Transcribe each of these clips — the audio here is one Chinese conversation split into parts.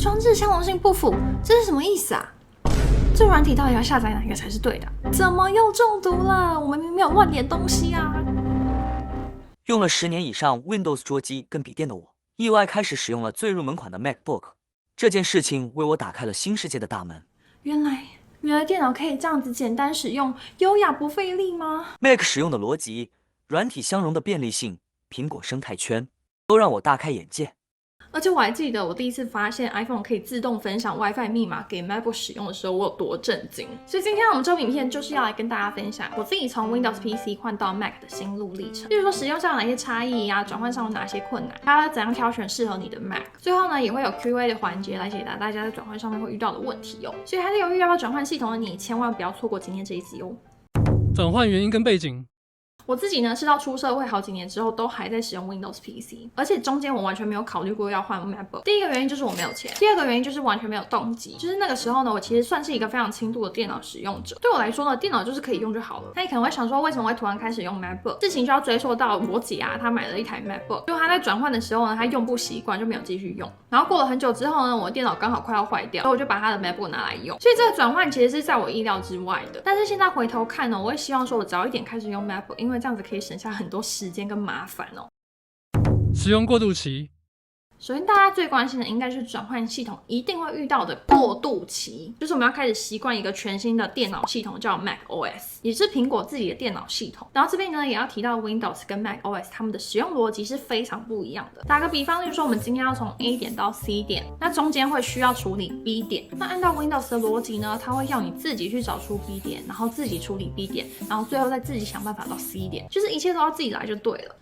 装置相容性不符，这是什么意思啊？这软体到底要下载哪一个才是对的？怎么又中毒了？我们明明没有乱点东西啊！用了10年以上 Windows 桌机跟笔电的我，意外开始使用了最入门款的 MacBook。这件事情为我打开了新世界的大门。原来电脑可以这样子简单使用，优雅不费力吗 ？Mac 使用的逻辑、软体相容的便利性、苹果生态圈，都让我大开眼界。而且我还记得我第一次发现 iPhone 可以自动分享 WiFi 密码给 MacBook 使用的时候，我有多震惊。所以今天我们这部影片就是要来跟大家分享我自己从 Windows PC 换到 Mac 的心路历程，例如说使用上有哪些差异啊，转换上有哪些困难，还要怎样挑选适合你的 Mac。最后呢，也会有 Q&A 的环节来解答大家在转换上面会遇到的问题哦。所以还在犹豫要不要转换系统的你，千万不要错过今天这一集哦。转换原因跟背景。我自己呢是到出社会好几年之后都还在使用 Windows PC， 而且中间我完全没有考虑过要换 MacBook。第一个原因就是我没有钱，第二个原因就是完全没有动机。就是那个时候呢，我其实算是一个非常轻度的电脑使用者，对我来说呢，电脑就是可以用就好了。那你可能会想说，为什么会突然开始用 MacBook？ 事情就要追溯到我姐啊，她买了一台 MacBook， 就她在转换的时候呢，她用不习惯就没有继续用。然后过了很久之后呢，我的电脑刚好快要坏掉，所以我就把她的 MacBook 拿来用。所以这个转换其实是在我意料之外的。但是现在回头看呢，我会希望说我早一点开始用 MacBook， 因为这样子可以省下很多时间跟麻烦哦。使用过渡期。首先，大家最关心的应该是转换系统一定会遇到的过渡期，就是我们要开始习惯一个全新的电脑系统，叫 macOS， 也是苹果自己的电脑系统。然后这边呢，也要提到 Windows 跟 macOS 他们的使用逻辑是非常不一样的。打个比方，例如说我们今天要从 A 点到 C 点，那中间会需要处理 B 点。那按照 Windows 的逻辑呢，它会要你自己去找出 B 点，然后自己处理 B 点，然后最后再自己想办法到 C 点，就是一切都要自己来就对了。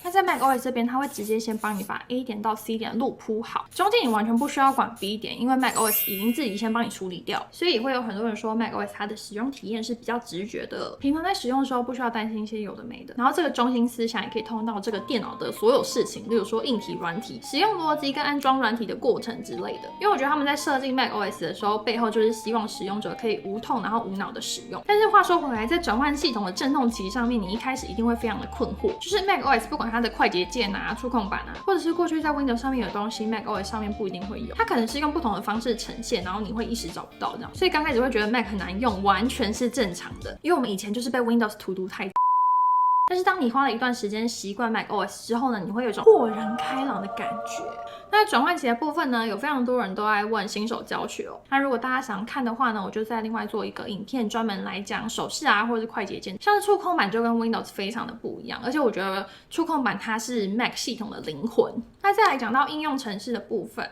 那在 macOS 这边，它会直接先帮你把 A 点到 C 点的路铺好，中间你完全不需要管 B 点，因为 macOS 已经自己先帮你处理掉，所以也会有很多人说 macOS 它的使用体验是比较直觉的，平常在使用的时候不需要担心一些有的没的。然后这个中心思想也可以通到这个电脑的所有事情，例如说硬体、软体、使用逻辑跟安装软体的过程之类的。因为我觉得他们在设计 macOS 的时候，背后就是希望使用者可以无痛然后无脑的使用。但是话说回来，在转换系统的阵痛期上面，你一开始一定会非常的困惑，就是 macOS 不管它的快捷键啊、触控板啊，或者是过去在 Windows 上面有东西 macOS 上面不一定会有，它可能是用不同的方式呈现，然后你会一时找不到这样，所以刚开始会觉得 Mac 很难用，完全是正常的，因为我们以前就是被 Windows 荼毒太。但是当你花了一段时间习惯 macOS 之后呢，你会有一种豁然开朗的感觉。那转换期的部分呢，有非常多人都爱问新手教学哦。那如果大家想看的话呢，我就再另外做一个影片，专门来讲手势啊，或者是快捷键。像是触控板就跟 Windows 非常的不一样，而且我觉得触控板它是 Mac 系统的灵魂。那再来讲到应用程式的部分，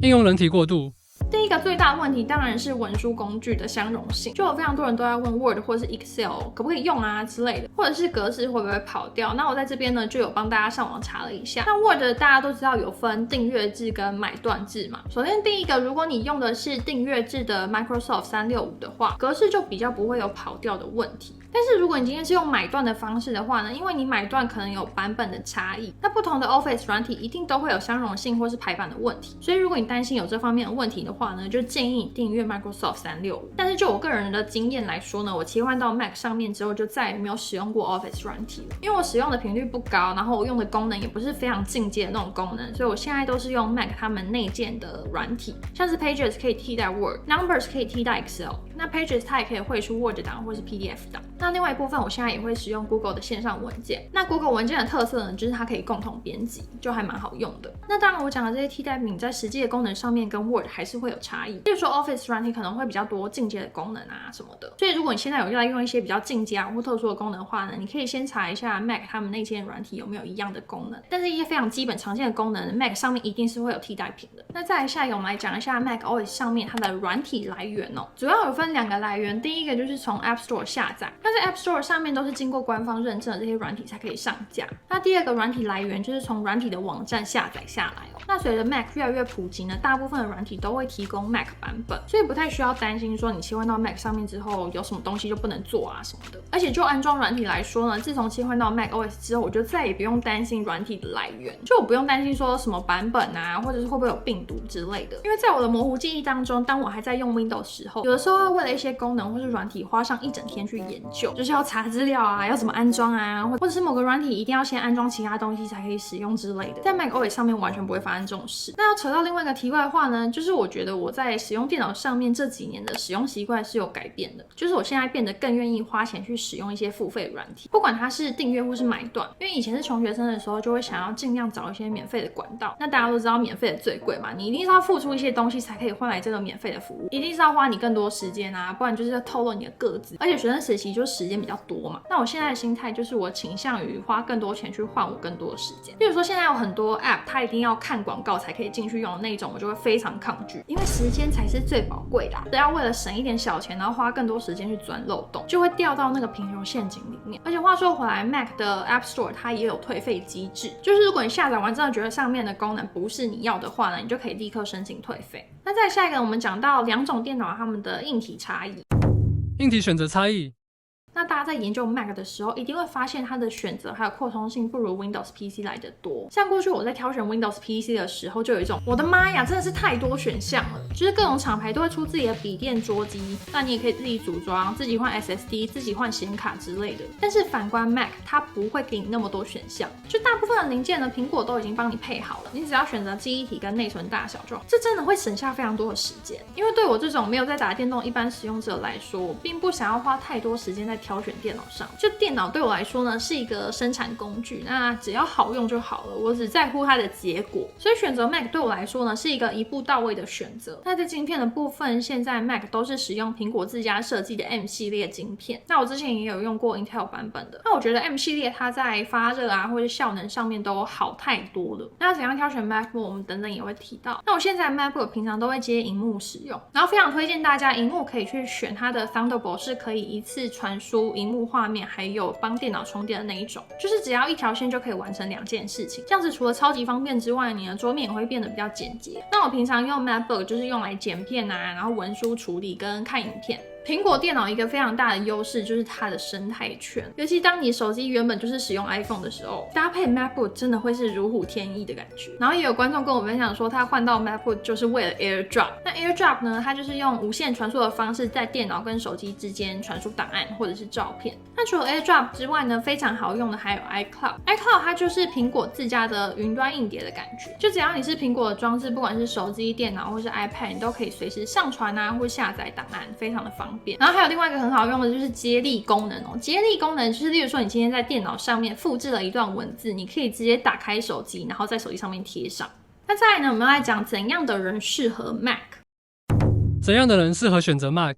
应用人体过渡。第一个最大的问题当然是文书工具的相容性，就有非常多人都在问 Word 或是 Excel 可不可以用啊之类的，或者是格式会不会跑掉。那我在这边呢就有帮大家上网查了一下。那 Word 大家都知道有分订阅制跟买断制嘛。首先第一个，如果你用的是订阅制的 Microsoft 365的话，格式就比较不会有跑掉的问题。但是如果你今天是用买断的方式的话呢，因为你买断可能有版本的差异，那不同的 Office 软体一定都会有相容性或是排版的问题，所以如果你担心有这方面的问题的话呢，就建议你订阅 Microsoft 365。但是就我个人的经验来说呢，我切换到 Mac 上面之后就再也没有使用过 Office 软体了，因为我使用的频率不高，然后我用的功能也不是非常进阶的那种功能，所以我现在都是用 Mac 他们内建的软体，像是 Pages 可以替代 Word，Numbers 可以替代 Excel， 那 Pages 它也可以汇出 Word 档或是 PDF 档。那另外一部分我现在也会使用 Google 的线上文件，那 Google 文件的特色呢，就是它可以共同编辑，就还蛮好用的。那当然我讲的这些替代品在实际的功能上面跟 Word 还是会有差异，例如说 Office 软体可能会比较多进阶的功能啊什么的，所以如果你现在有在用一些比较进阶啊或特殊的功能的话呢，你可以先查一下 Mac 他们内建软体有没有一样的功能，但是一些非常基本常见的功能 Mac 上面一定是会有替代品的。那再来下一个我们来讲一下 Mac OS 上面它的软体来源哦，主要有分2个来源，第一个就是从 App Store 下载，那在 App Store 上面都是经过官方认证的这些软体才可以上架。那第二个软体来源就是从软体的网站下载下来哦。那随着 Mac 越来越普及呢，大部分的软体都会提提供 Mac 版本，所以不太需要担心说你切换到 Mac 上面之后有什么东西就不能做啊什么的。而且就安装软体来说呢，自从切换到 Mac OS 之后，我就再也不用担心软体的来源，就我不用担心说什么版本啊，或者是会不会有病毒之类的。因为在我的模糊记忆当中，当我还在用 Windows 时候，有的时候会为了一些功能或是软体花上一整天去研究，就是要查资料啊，要怎么安装啊，或者是某个软体一定要先安装其他东西才可以使用之类的。在 Mac OS 上面完全不会发生这种事。那要扯到另外一个题外话呢，就是我觉得我在使用电脑上面这几年的使用习惯是有改变的，就是我现在变得更愿意花钱去使用一些付费软体，不管它是订阅或是买断。因为以前是穷学生的时候，就会想要尽量找一些免费的管道。那大家都知道免费的最贵嘛，你一定是要付出一些东西才可以换来这个免费的服务，一定是要花你更多时间啊，不然就是要透露你的个子。而且学生时期就时间比较多嘛，那我现在的心态就是我倾向于花更多钱去换我更多的时间。比如说现在有很多 App 它一定要看广告才可以进去用的那种，我就会非常抗拒，因为时间才是最宝贵的啊，只要为了省一点小钱，然后花更多时间去钻漏洞，就会掉到那个贫穷陷阱里面。而且话说回来 ，Mac 的 App Store 它也有退费机制，就是如果你下载完真的觉得上面的功能不是你要的话呢，你就可以立刻申请退费。那再下一个，我们讲到两种电脑它们的硬体差异。硬体选择差异。那大家在研究 Mac 的时候，一定会发现它的选择还有扩充性不如 Windows PC 来得多。像过去我在挑选 Windows PC 的时候，就有一种我的妈呀，真的是太多选项了，就是各种厂牌都会出自己的笔电桌机，那你也可以自己组装，自己换 SSD， 自己换显卡之类的。但是反观 Mac， 它不会给你那么多选项，就大部分的零件呢，苹果都已经帮你配好了，你只要选择记忆体跟内存大小就好。这真的会省下非常多的时间，因为对我这种没有在打电动一般使用者来说，我并不想要花太多时间在挑选电脑上。就电脑对我来说呢，是一个生产工具，那只要好用就好了，我只在乎它的结果。所以选择 Mac 对我来说呢，是一个一步到位的选择。那在晶片的部分，现在 Mac 都是使用苹果自家设计的 M 系列晶片。那我之前也有用过 Intel 版本的，那我觉得 M 系列它在发热啊或者效能上面都好太多了。那怎样挑选 MacBook， 我们等等也会提到。那我现在 MacBook 平常都会接萤幕使用，然后非常推荐大家萤幕可以去选它的 Thunderbolt， 是可以一次传输萤幕画面还有帮电脑充电的那一种，就是只要一条线就可以完成2件事情。这样子除了超级方便之外，你的桌面也会变得比较简洁。那我平常用 MacBook 就是用来剪片啊，然后文书处理跟看影片。苹果电脑一个非常大的优势就是它的生态圈，尤其当你手机原本就是使用 iPhone 的时候，搭配 MacBook 真的会是如虎添翼的感觉。然后也有观众跟我分享说，他换到 MacBook 就是为了 AirDrop。那 AirDrop 呢，它就是用无线传输的方式在电脑跟手机之间传输档案或者是照片。那除了 AirDrop 之外呢，非常好用的还有 iCloud。iCloud 它就是苹果自家的云端硬碟的感觉，就只要你是苹果的装置，不管是手机、电脑或是 iPad， 你都可以随时上传啊或下载档案，非常的方便。然后还有另外一个很好用的就是接力功能哦。接力功能就是例如说你今天在电脑上面复制了一段文字，你可以直接打开手机，然后在手机上面贴上。那再来呢，我们要来讲怎样的人适合 Mac。怎样的人适合选择 Mac？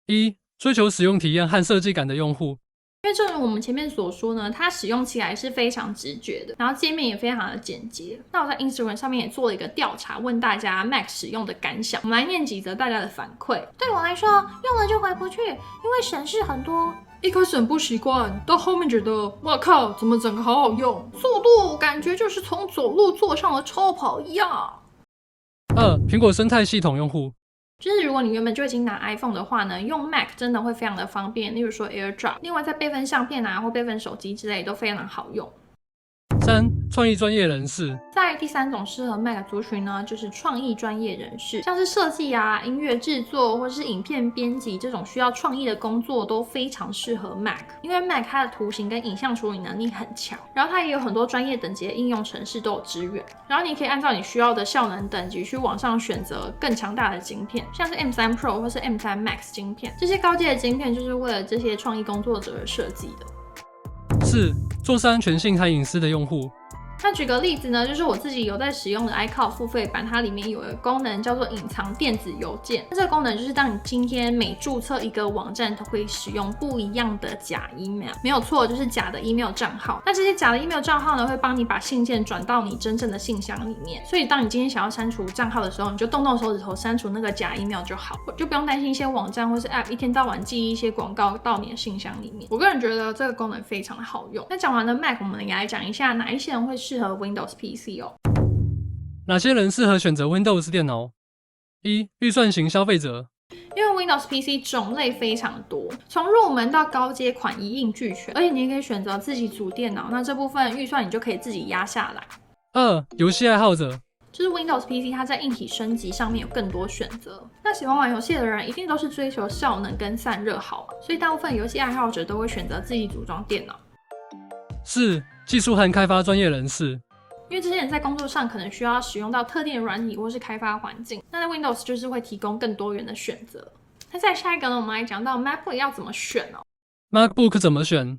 1. 追求使用体验和设计感的用户。因为正如我们前面所说呢，它使用起来是非常直觉的，然后界面也非常的简洁。那我在 Instagram 上面也做了一个调查，问大家 Mac 使用的感想。我们来念几则大家的反馈。对我来说，用了就回不去，因为省事很多。一开始很不习惯，到后面觉得哇靠，怎么整个好好用，速度感觉就是从走路坐上了超跑一样。2. 苹果生态系统用户。就是如果你原本就已经拿 iPhone 的话呢，用 Mac 真的会非常的方便，例如说 AirDrop， 另外在备份相片啊或备份手机之类都非常好用。3. 创意专业人士。在第3种适合 Mac 的族群呢，就是创意专业人士，像是设计啊、音乐制作或是影片编辑这种需要创意的工作都非常适合 Mac， 因为 Mac 它的图形跟影像处理能力很强，然后它也有很多专业等级的应用程式都有支援，然后你可以按照你需要的效能等级去往上选择更强大的晶片，像是 M3 Pro 或是 M3 Max 晶片，这些高阶的晶片就是为了这些创意工作者而设计的。4. 重视安全性和隐私的用户。那举个例子呢，就是我自己有在使用的 iCloud 付费版，它里面有一个功能叫做隐藏电子邮件。那这个功能就是当你今天每注册一个网站，都会使用不一样的假 email， 没有错，就是假的 email 账号。那这些假的 email 账号呢，会帮你把信件转到你真正的信箱里面。所以当你今天想要删除账号的时候，你就动动手指头删除那个假 email 就好，就不用担心一些网站或是 app 一天到晚寄一些广告到你的信箱里面。我个人觉得这个功能非常的好用。那讲完了 Mac， 我们也来讲一下哪一些人会适合 Windows PC 哦。哪些人适合选择 Windows 电脑？ 1. 预算型消费者。因为 Windows PC 种类非常多，从入门到高阶款一应俱全，而且你也可以选择自己组电脑，那这部分预算你就可以自己压下来。2. 游戏爱好者。就是 Windows PC 它在硬体升级上面有更多选择，那喜欢玩游戏的人一定都是追求效能跟散热好，所以大部分游戏爱好者都会选择自己组装电脑。4. 技术和开发专业人士。因为这些人在工作上可能需要使用到特定的软体或是开发环境，那在 Windows 就是会提供更多元的选择。那再下一个呢，我们来讲到 MacBook 要怎么选哦。MacBook 怎么选？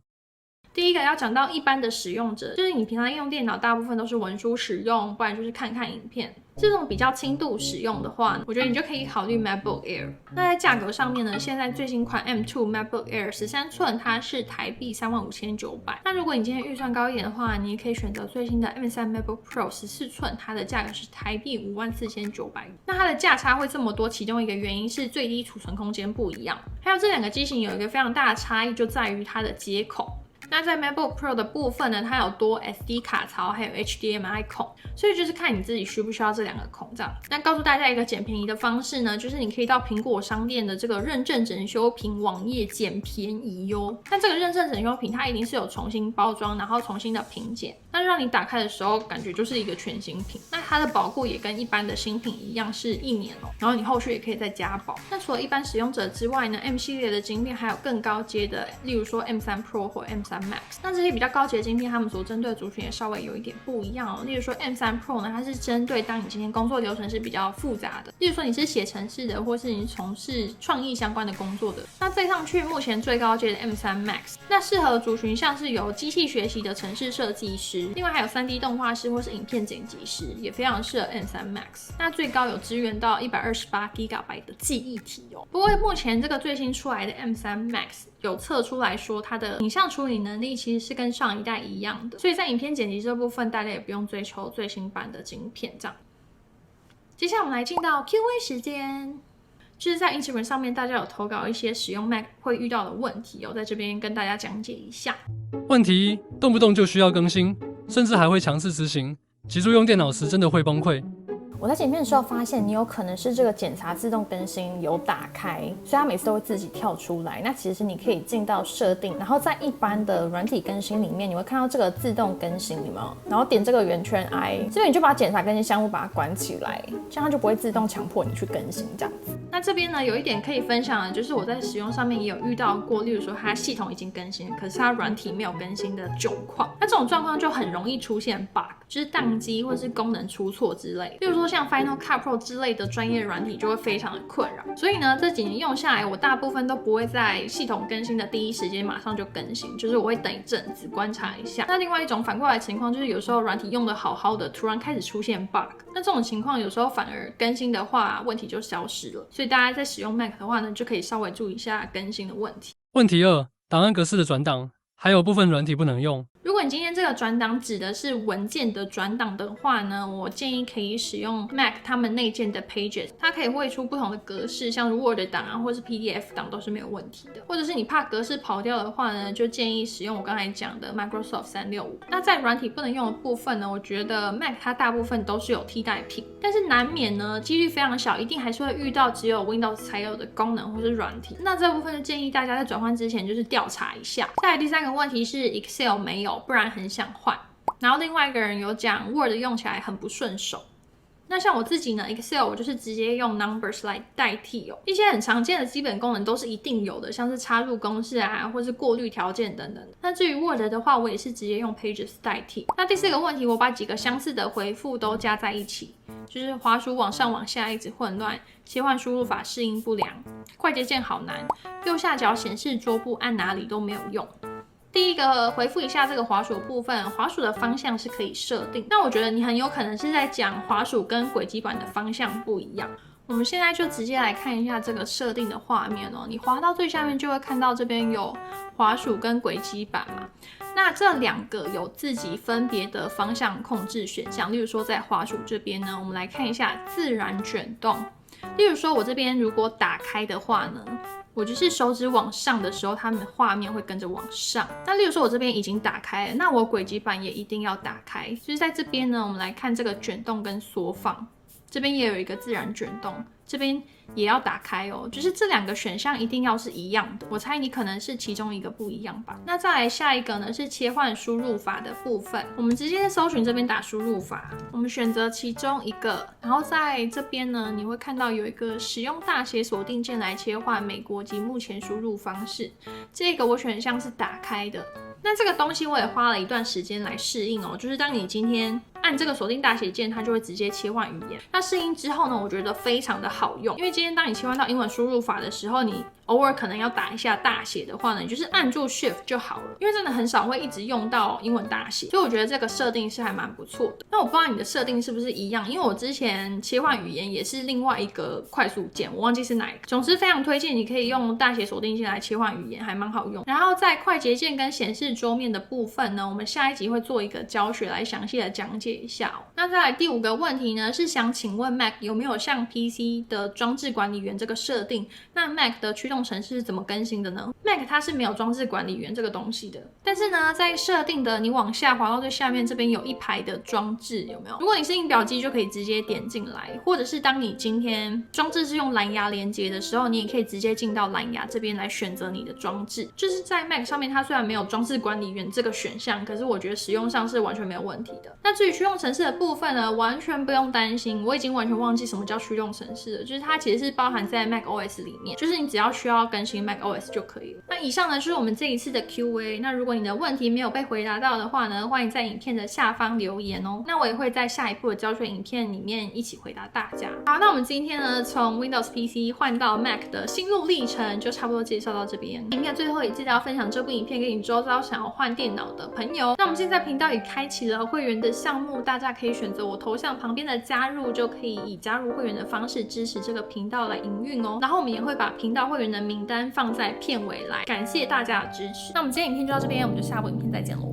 第一个要讲到一般的使用者，就是你平常用电脑大部分都是文书使用，不然就是看看影片。这种比较轻度使用的话，我觉得你就可以考虑 MacBook Air。那在价格上面呢，现在最新款 M2 MacBook Air 13寸，它是台币35900。那如果你今天预算高一点的话，你也可以选择最新的 M3 MacBook Pro 14寸，它的价格是台币54900。那它的价差会这么多，其中一个原因是最低储存空间不一样，还有这两个机型有一个非常大的差异，就在于它的接口。那在 MacBook Pro 的部分呢，它有多 SD 卡槽，还有 HDMI 孔，所以就是看你自己需不需要这两个孔这样。那告诉大家一个捡便宜的方式呢，就是你可以到苹果商店的这个认证整修品网页捡便宜哟。那这个认证整修品它一定是有重新包装，然后重新的品检，那让你打开的时候感觉就是一个全新品。那它的保护也跟一般的新品一样是1年哦，然后你后续也可以再加保。那除了一般使用者之外呢 ，M 系列的晶片还有更高阶的，例如说 M3 Pro 或 M3 Max。那这些比较高级的晶片，他们所针对的族群也稍微有一点不一样哦。例如说 M3 Pro 呢，它是针对当你今天工作流程是比较复杂的，例如说你是写程式的，或是你从事创意相关的工作的。那再上去，目前最高阶的 M3 Max， 那适合的族群像是有机器学习的程式设计师，另外还有 3D 动画师或是影片剪辑师，也非常适合 M3 Max。那最高有支援到128GB 的记忆体哦。不过目前这个最新出来的 M3 Max 有测出来说，它的影像处理能力其实是跟上一代一样的，所以在影片剪辑这部分，大家也不用追求最新版的晶片这样。接下来我们来进到 Q&A 时间，就是在 Instagram 上面，大家有投稿一些使用 Mac 会遇到的问题，我在这边跟大家讲解一下。问题1：动不动就需要更新，甚至还会强制执行，急着用电脑时真的会崩溃。我在剪片的时候发现，你有可能是这个检查自动更新有打开，所以它每次都会自己跳出来。那其实你可以进到设定，然后在一般的软体更新里面，你会看到这个自动更新，有没有？然后点这个圆圈 I， 这边你就把检查更新项目把它关起来，这样它就不会自动强迫你去更新这样子。那这边呢，有一点可以分享的，就是我在使用上面也有遇到过，例如说它系统已经更新，可是它软体没有更新的窘况。那这种状况就很容易出现 bug， 就是宕机或是功能出错之类。例如说像 Final Cut Pro 之类的专业软体就会非常的困扰。所以呢，这几年用下来，我大部分都不会在系统更新的第一时间马上就更新，就是我会等一阵子观察一下。那另外一种反过来的情况，就是有时候软体用的好好的，突然开始出现 bug， 那这种情况有时候反而更新的话，问题就消失了。所以大家在使用 Mac 的话呢，就可以稍微注意一下更新的问题。问题2：档案格式的转档，还有部分软体不能用。如果你今天这个转档指的是文件的转档的话呢，我建议可以使用 Mac 他们内建的 Pages， 它可以绘出不同的格式，像 Word 档啊或是 PDF 档都是没有问题的。或者是你怕格式跑掉的话呢，就建议使用我刚才讲的 Microsoft 365。那在软体不能用的部分呢，我觉得 Mac 它大部分都是有替代品，但是难免呢几率非常小，一定还是会遇到只有 Windows 才有的功能或是软体。那这部分就建议大家在转换之前就是调查一下。再来第3个问题是 Excel 没有，不然很想换。然后另外一个人有讲 Word 用起来很不顺手。那像我自己呢 Excel 我就是直接用 Numbers 来代替哦。一些很常见的基本功能都是一定有的，像是插入公式啊，或是过滤条件等等。那至于 Word 的话，我也是直接用 Pages 代替。那第4个问题，我把几个相似的回复都加在一起，就是滑鼠往上往下一直混乱，切换输入法适应不良，快捷键好难，右下角显示桌布按哪里都没有用。第一个回复一下这个滑鼠部分，滑鼠的方向是可以设定。那我觉得你很有可能是在讲滑鼠跟轨迹板的方向不一样。我们现在就直接来看一下这个设定的画面哦。你滑到最下面就会看到这边有滑鼠跟轨迹板嘛。那这2个有自己分别的方向控制选项。例如说在滑鼠这边呢，我们来看一下自然卷动。例如说我这边如果打开的话呢，我就是手指往上的时候，它们画面会跟着往上。那例如说我这边已经打开了，那我轨迹板也一定要打开。就是在这边呢，我们来看这个卷动跟缩放。这边也有一个自然卷动，这边也要打开哦，就是这2个选项一定要是一样的。我猜你可能是其中一个不一样吧。那再来下一个呢是切换输入法的部分，我们直接搜寻这边打输入法，我们选择其中一个，然后在这边呢你会看到有一个使用大写锁定键来切换美国及目前输入方式，这个我选项是打开的。那这个东西我也花了一段时间来适应哦，就是当你今天按这个锁定大写键，它就会直接切换语言。那适应之后呢，我觉得非常的好用，因为今天当你切换到英文输入法的时候，你偶尔可能要打一下大写的话呢，你就是按住 Shift 就好了，因为真的很少会一直用到英文大写，所以我觉得这个设定是还蛮不错的。那我不知道你的设定是不是一样，因为我之前切换语言也是另外一个快速键，我忘记是哪一个。总之非常推荐你可以用大写锁定键来切换语言，还蛮好用。然后在快捷键跟显示桌面的部分呢，我们下一集会做一个教学来详细的讲解一下哦。那再来第5个问题呢，是想请问 Mac 有没有像 PC 的装置管理员这个设定？那 Mac 的驱动程式是怎么更新的呢？ Mac 它是没有装置管理员这个东西的，但是呢，在设定的你往下滑到最下面这边有一排的装置，有没有？如果你是印表机就可以直接点进来，或者是当你今天装置是用蓝牙连接的时候，你也可以直接进到蓝牙这边来选择你的装置。就是在 Mac 上面它虽然没有装置管理员这个选项，可是我觉得使用上是完全没有问题的。那至于驱动程式的部分呢，完全不用担心，我已经完全忘记什么叫驱动程式了，就是它其实是包含在 macOS 里面，就是你只要需要更新 macOS 就可以了。那以上呢就是我们这一次的 Q&A， 那如果你的问题没有被回答到的话呢，欢迎在影片的下方留言哦，那我也会在下一部的教学影片里面一起回答大家。好，那我们今天呢从 Windows PC 换到 Mac 的心路历程就差不多介绍到这边。影片最后也记得要分享这部影片给你周遭想要换电脑的朋友。那我们现在频道也开启了会员的项目，大家可以选择我头像旁边的加入，就可以以加入会员的方式支持这个频道来营运哦。然后我们也会把频道会员的名单放在片尾来感谢大家的支持。那我们今天影片就到这边，我们就下部影片再见喽。